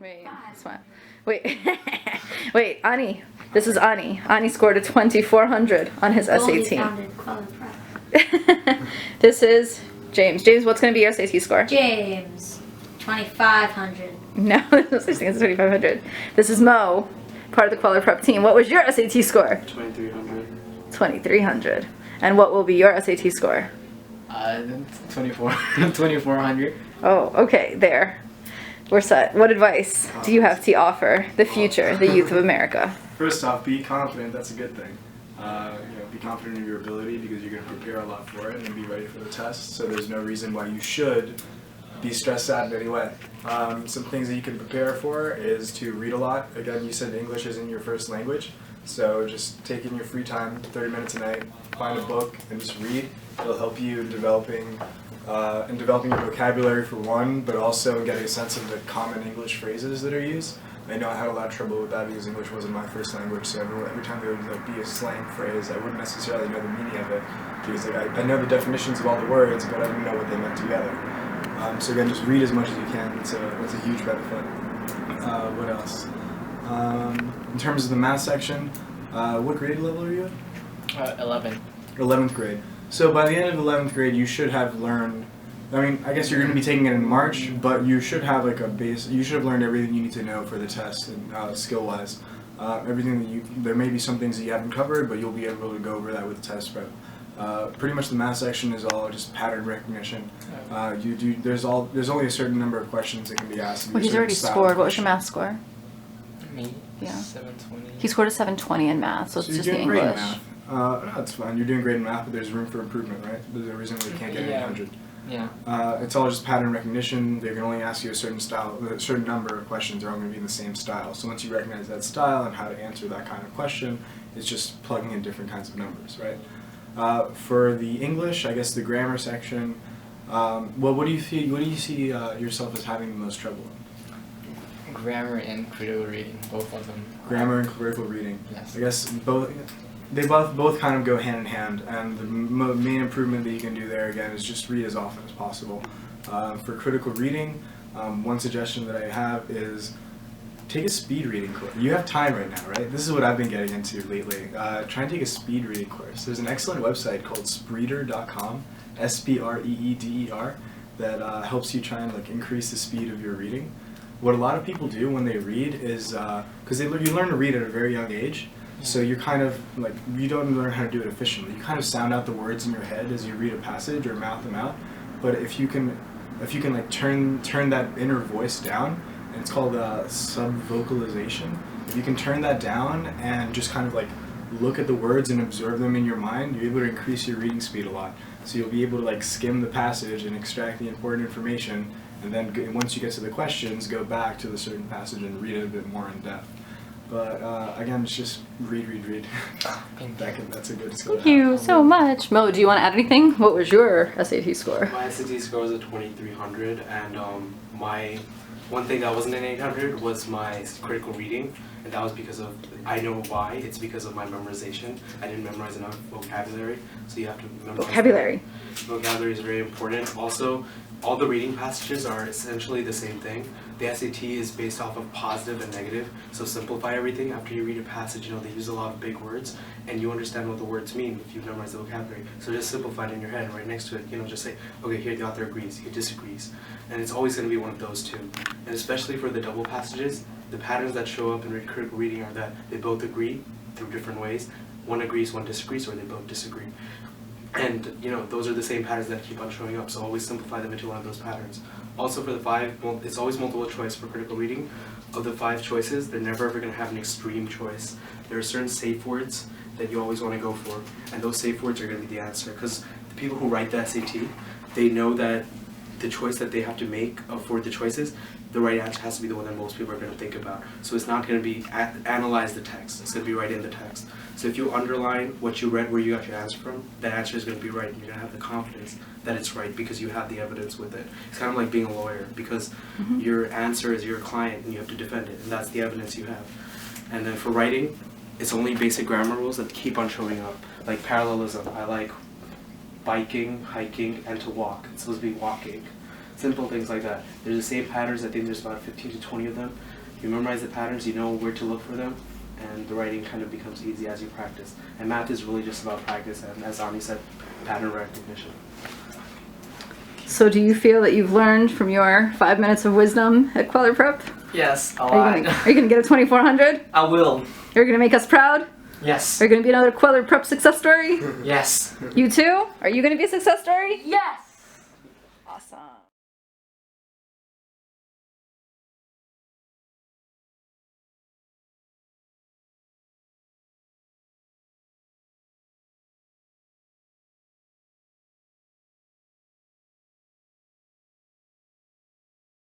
Wait, smile. Wait, wait, Ani. This is Ani. Ani scored a 2400 on his SAT. Kweller Prep. This is James. James, what's going to be your SAT score? James, 2500. No, there's no such thing as 2500. This is Mo, part of the Kweller Prep team. What was your SAT score? 2300. 2300. And what will be your SAT score? 2400. Oh, okay, there. We're set. What advice do you have to offer the future, the youth of America? First off, be confident. That's a good thing. Be confident in your ability because you're going to prepare a lot for it and be ready for the test. So there's no reason why you should be stressed out in any way. Some things that you can prepare for is to read a lot. Again, you said English isn't your first language, so just take in your free time, 30 minutes a night, find a book and just read. It'll help you in developing your vocabulary for one, but also get a sense of the common English phrases that are used. I know I had a lot of trouble with that because English wasn't my first language, so every time there would be a slang phrase, I wouldn't necessarily know the meaning of it because I know the definitions of all the words, but I didn't know what they meant together. So again, just read as much as you can. That's a huge benefit. What else? In terms of the math section, what grade level are you at? 11. 11th grade. So by the end of 11th grade, you should have learned, I guess you're going to be taking it in March, but you should have like a base, you should have learned everything you need to know for the test and skill-wise. Everything that there may be some things that you haven't covered, but you'll be able to go over that with the test prep. Pretty much the math section is all just pattern recognition. There's only a certain number of questions that can be asked. Well, he's already scored. What was your math score? Me? Yeah. 720. He scored a 720 in math, so it's you're just the doing great in English. math. No, that's fine. You're doing great in math, but there's room for improvement, right? There's a reason why you can't get 800. Yeah. It's all just pattern recognition. They can only ask you a certain number of questions. They're all going to be in the same style. So once you recognize that style and how to answer that kind of question, it's just plugging in different kinds of numbers, right? For the English, I guess the grammar section. What do you see yourself as having the most trouble in? Grammar and critical reading, both of them. Grammar and critical reading. Yes. I guess they both kind of go hand in hand, and the main improvement that you can do there again is just read as often as possible. For critical reading, one suggestion that I have is take a speed reading course. You have time right now, right? This is what I've been getting into lately. Try and take a speed reading course. There's an excellent website called Spreeder.com, S-P-R-E-E-D-E-R, that helps you try and increase the speed of your reading. What a lot of people do when they read is, because you learn to read at a very young age, so you're kind of you don't learn how to do it efficiently. You kind of sound out the words in your head as you read a passage or mouth them out. But if you can turn that inner voice down, and it's called sub-vocalization. If you can turn that down and just kind of look at the words and observe them in your mind, you're able to increase your reading speed a lot. So you'll be able to skim the passage and extract the important information, and then once you get to the questions, go back to the certain passage and read it a bit more in depth. But again, it's just read. That's a good skill. Thank you so much. Mo, do you want to add anything? What was your SAT score? My SAT score was a 2300, and my one thing that wasn't an 800 was my critical reading, and that was because of, I know why, it's because of my memorization. I didn't memorize enough vocabulary, so you have to memorize. Vocabulary. Vocabulary is very important. Also, all the reading passages are essentially the same thing. The SAT is based off of positive and negative, so simplify everything. After you read a passage, they use a lot of big words, and you understand what the words mean if you've memorized the vocabulary. So just simplify it in your head, right next to it, just say, okay, here the author agrees, he disagrees. And it's always going to be one of those two. And especially for the double passages, the patterns that show up in critical reading are that they both agree through different ways. One agrees, one disagrees, or they both disagree. And those are the same patterns that keep on showing up, so always simplify them into one of those patterns. Also for the 5, it's always multiple choice for critical reading. Of the 5 choices, they're never ever going to have an extreme choice. There are certain safe words that you always want to go for, and those safe words are going to be the answer, because the people who write the SAT, they know that the choice that they have to make for the choices, the right answer has to be the one that most people are going to think about. So it's not going to be analyze the text, it's going to be right in the text. So if you underline what you read, where you got your answer from, that answer is going to be right, and you're going to have the confidence that it's right because you have the evidence with it. It's kind of like being a lawyer, because your answer is your client and you have to defend it, and that's the evidence you have. And then for writing, it's only basic grammar rules that keep on showing up, like parallelism. I like biking, hiking, and to walk. It's supposed to be walking. simple things like that. There's the same patterns. I think there's about 15 to 20 of them. You memorize the patterns, you know where to look for them, and the writing kind of becomes easy as you practice. And math is really just about practice, and as Ani said, pattern recognition. So do you feel that you've learned from your 5 minutes of wisdom at Kweller Prep? Yes, a Are you lot. gonna get a 2400? I will. You're gonna make us proud? Yes. Are you gonna be another Kweller Prep success story? Yes. You too? Are you gonna be a success story? Yes!